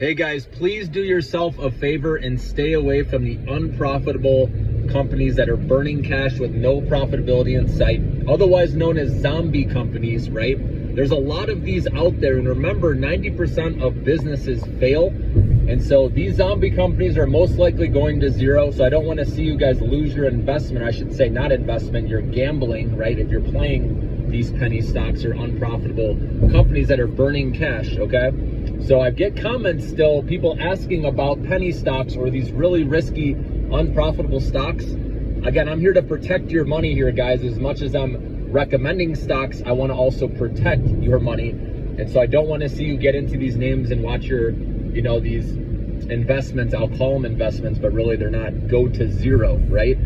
Hey guys, please do yourself a favor and stay away from the unprofitable companies that are burning cash with no profitability in sight, otherwise known as zombie companies, right? There's a lot of these out there, and remember, 90% of businesses fail. And so these zombie companies are most likely going to zero. So I don't want to see you guys lose your investment. I should say not investment, you're gambling, right? If you're playing these penny stocks or unprofitable companies that are burning cash, okay? So I get comments still, people asking about penny stocks or these really risky, unprofitable stocks. Again, I'm here to protect your money here, guys. As much as I'm recommending stocks, I want to also protect your money. And so I don't want to see you get into these names and watch your, these investments, I'll call them investments, but really they're not, go to zero, right?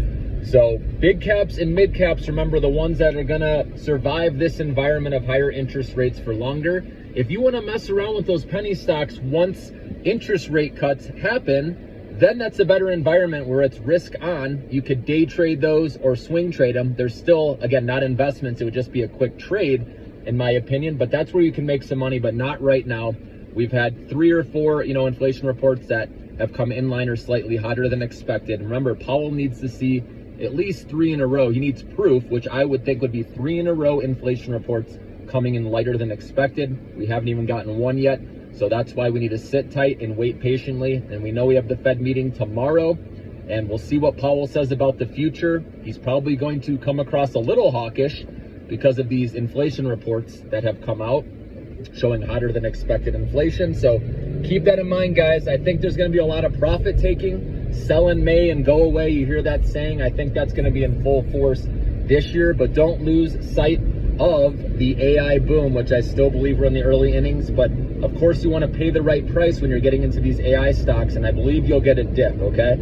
So big caps and mid caps, remember, the ones that are gonna survive this environment of higher interest rates for longer. If you want to mess around with those penny stocks once interest rate cuts happen, then that's a better environment where it's risk on. You could day trade those or swing trade them. They're still, again, not investments. It would just be a quick trade, in my opinion, but that's where you can make some money, but not right now. We've had 3 or 4, inflation reports that have come in line or slightly hotter than expected. Remember, Powell needs to see at least 3 in a row. He needs proof, which I would think would be 3 in a row inflation reports coming in lighter than expected. We haven't even gotten one yet. So that's why we need to sit tight and wait patiently. And we know we have the Fed meeting tomorrow, and we'll see what Powell says about the future. He's probably going to come across a little hawkish because of these inflation reports that have come out showing hotter than expected inflation. So keep that in mind, guys. I think there's going to be a lot of profit taking. Sell in May and go away. You hear that saying? I think that's going to be in full force this year, but don't lose sight of the AI boom, which I still believe we're in the early innings. But of course you want to pay the right price when you're getting into these AI stocks, and I believe you'll get a dip, okay?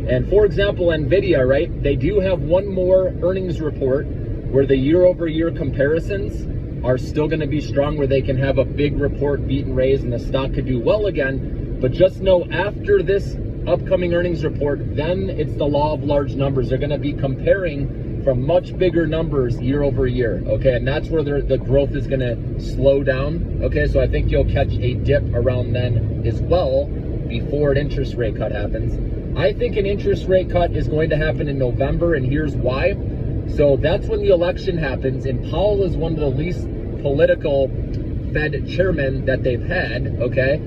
And for example, Nvidia, right? They do have one more earnings report where the year-over-year comparisons are still going to be strong, where they can have a big report, beat and raise, and the stock could do well again. But just know, after this upcoming earnings report, then it's the law of large numbers. They're going to be comparing from much bigger numbers year over year, okay? And that's where the growth is going to slow down, okay? So I think you'll catch a dip around then as well, before an interest rate cut happens. I think an interest rate cut is going to happen in November, and here's why. So that's when the election happens, and Powell is one of the least political Fed chairmen that they've had, okay?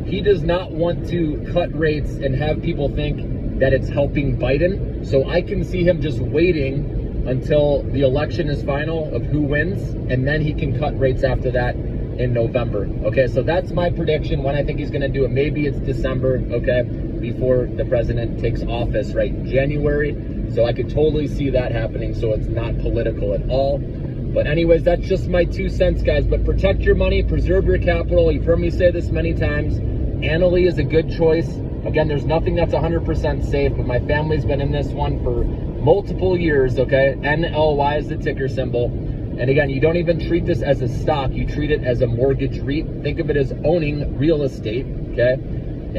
He does not want to cut rates and have people think that it's helping Biden. So I can see him just waiting until the election is final of who wins, and then he can cut rates after that in November. Okay, so that's my prediction when I think he's going to do it. Maybe it's December, okay, before the president takes office, right? January. So I could totally see that happening, so it's not political at all. But anyways, that's just my 2 cents, guys. But protect your money, preserve your capital. You've heard me say this many times. Annaly is a good choice. Again, there's nothing that's 100% safe, but my family's been in this one for multiple years, okay? NLY is the ticker symbol. And again, you don't even treat this as a stock. You treat it as a mortgage REIT. Think of it as owning real estate, okay?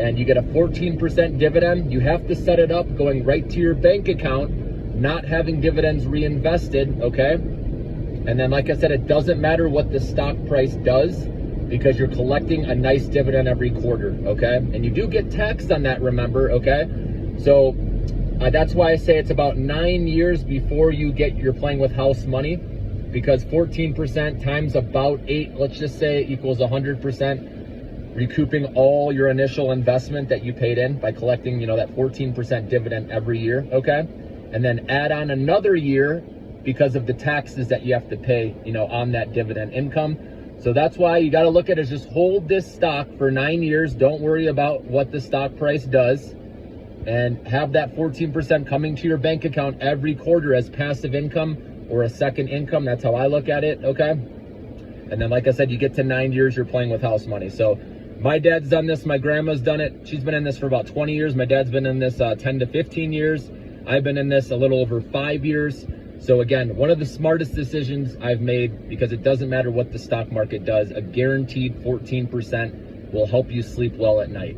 And you get a 14% dividend. You have to set it up going right to your bank account, not having dividends reinvested, okay? And then, like I said, it doesn't matter what the stock price does, because you're collecting a nice dividend every quarter, okay? And you do get taxed on that, remember, okay? So that's why I say it's about 9 years before you're playing with house money, because 14% times about 8, let's just say, equals 100%, recouping all your initial investment that you paid in by collecting, that 14% dividend every year, okay? And then add on another year because of the taxes that you have to pay, on that dividend income. So that's why you got to look at it as just hold this stock for 9 years. Don't worry about what the stock price does, and have that 14% coming to your bank account every quarter as passive income or a second income. That's how I look at it, okay? And then, like I said, you get to 9 years, you're playing with house money. So my dad's done this. My grandma's done it. She's been in this for about 20 years. My dad's been in this 10 to 15 years. I've been in this a little over 5 years. So again, one of the smartest decisions I've made, because it doesn't matter what the stock market does, a guaranteed 14% will help you sleep well at night.